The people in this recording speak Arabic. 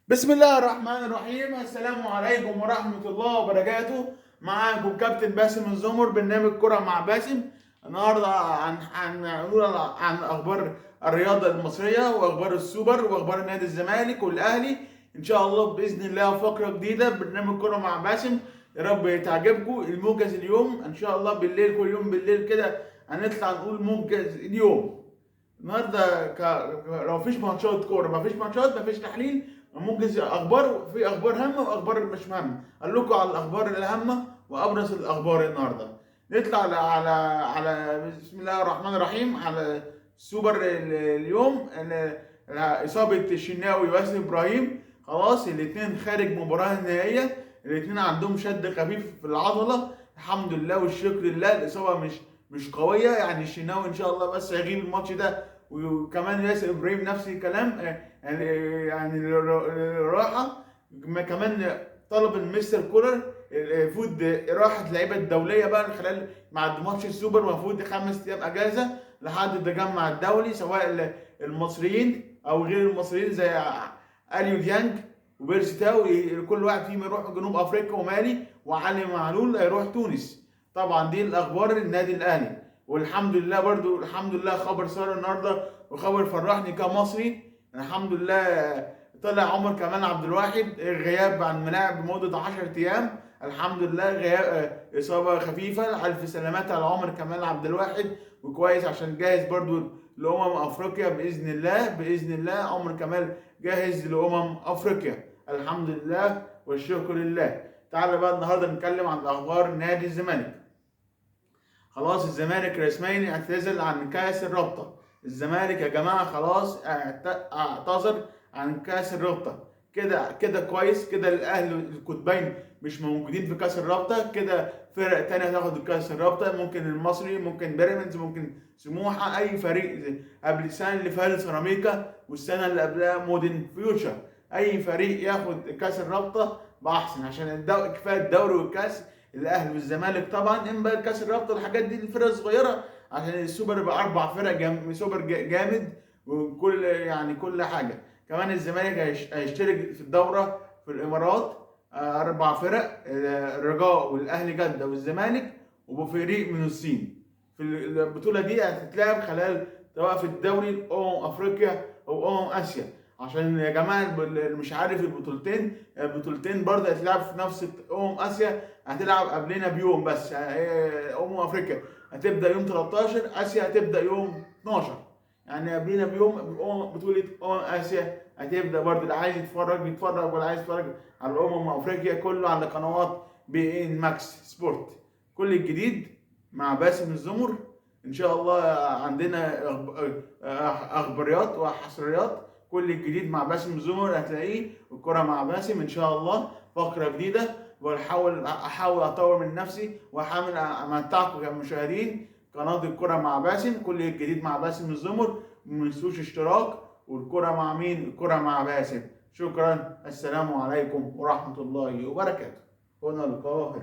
بسم الله الرحمن الرحيم. السلام عليكم ورحمة الله وبركاته. معاكم كابتن باسم الزمر، برنامج كرة مع باسم. النهارده هنقول عن أخبار الرياضة المصرية وأخبار السوبر وأخبار نادي الزمالك والأهلي. إن شاء الله بإذن الله فقرة جديدة برنامج كرة مع باسم. يا رب تعجبكم الموجز اليوم. إن شاء الله بالليل، كل يوم بالليل كده هنطلع نقول موجز اليوم. النهارده لو مفيش ماتشات كوره، مفيش ماتشات، مفيش تحليل، ممكن اخبار، في اخبار هامه واخبار مش مهمه. اقول لكم على الاخبار الهامه وابرز الاخبار النهارده. نطلع على بسم الله الرحمن الرحيم على السوبر اليوم. اصابه الشناوي وياسر ابراهيم، خلاص الاثنين خارج مباراه نهائيه. الاثنين عندهم شد خفيف في العضله، الحمد لله والشكر لله. الاصابه مش قويه، يعني الشناوي ان شاء الله بس هيغيب الماتش ده، وكمان ياسر ابراهيم نفس الكلام. يعني الراحه. كمان طلب المستر كولر المفروض راحه لعيبه الدوليه بقى خلال مع ماتش السوبر، المفروض 5 ايام اجازه لحد التجمع الدولي، سواء المصريين او غير المصريين زي اليو ديانج وبيرسي تاو. كل واحد فيهم يروح جنوب افريقيا ومالي، وعلي معلول هيروح تونس. طبعا دي الاخبار النادي الاهلي. والحمد لله برضو، الحمد لله خبر سار النهارده وخبر فرحني كمصري. الحمد لله طلع عمر كمال عبد الواحد غياب عن الملاعب لمده 10 ايام. الحمد لله غياب، اصابه خفيفه. الف سلامات على عمر كمال عبد الواحد، وكويس عشان جاهز برضو افريقيا باذن الله. باذن الله عمر كمال جاهز افريقيا. الحمد لله والشكر لله. تعالى بقى النهارده نتكلم عن اخبار نادي الزمالك. خلاص الزمالك رسميا اعتزل عن كاس الرابطه. الزمالك يا جماعه خلاص اعتذر عن كاس الرابطه. كده كويس كده. الاهلي القطبين مش موجودين في كاس الرابطه. كده فرق تانية هتاخد كاس الرابطه، ممكن المصري، ممكن بيراميدز، ممكن سموحه، اي فريق. قبل السنه اللي فاتت سيراميكا، والسنه اللي قبلها مودرن فيوتشر. اي فريق ياخد كاس الرابطه باحسن، عشان كفايه الدوري والكاس. الاهلي والزمالك طبعا، اما بقى كاس الرابطه والحاجات دي الفرق الصغيره، عشان السوبر يبقى 4 فرق سوبر جامد، وكل يعني كل حاجه. كمان الزمالك هيشترك في الدوره في الامارات. 4 فرق، الرجاء والاهلي جده والزمالك وفريق من الصين. في البطوله دي هتتلعب خلال سواء في الدوري افريقيا او اسيا. عشان يا جماعه اللي مش عارف، البطولتين برضه هتلعب في نفس اسيا. هتلعب قبلنا بيوم بس. افريقيا هتبدا يوم 13، اسيا هتبدا يوم 12. يعني قبلنا بيوم. بطوله اسيا هتبدا برضه. اللي عايز يتفرج يتفرج، ولا عايز يتفرج على افريقيا كله على قنوات بي ان ماكس سبورت. كل الجديد مع باسم الزمر. ان شاء الله عندنا اخباريات وحصريات. كل الجديد مع باسم الزمر هتلاقيه. الكرة مع باسم ان شاء الله فقرة جديدة. احاول اطور من نفسي، واحاول امتعكم كمشاهدين قناة الكرة مع باسم. كل الجديد مع باسم الزمر. ما تنسوش اشتراك. والكرة مع مين؟ الكرة مع باسم. شكرا. السلام عليكم ورحمة الله وبركاته. هنا القاهرة.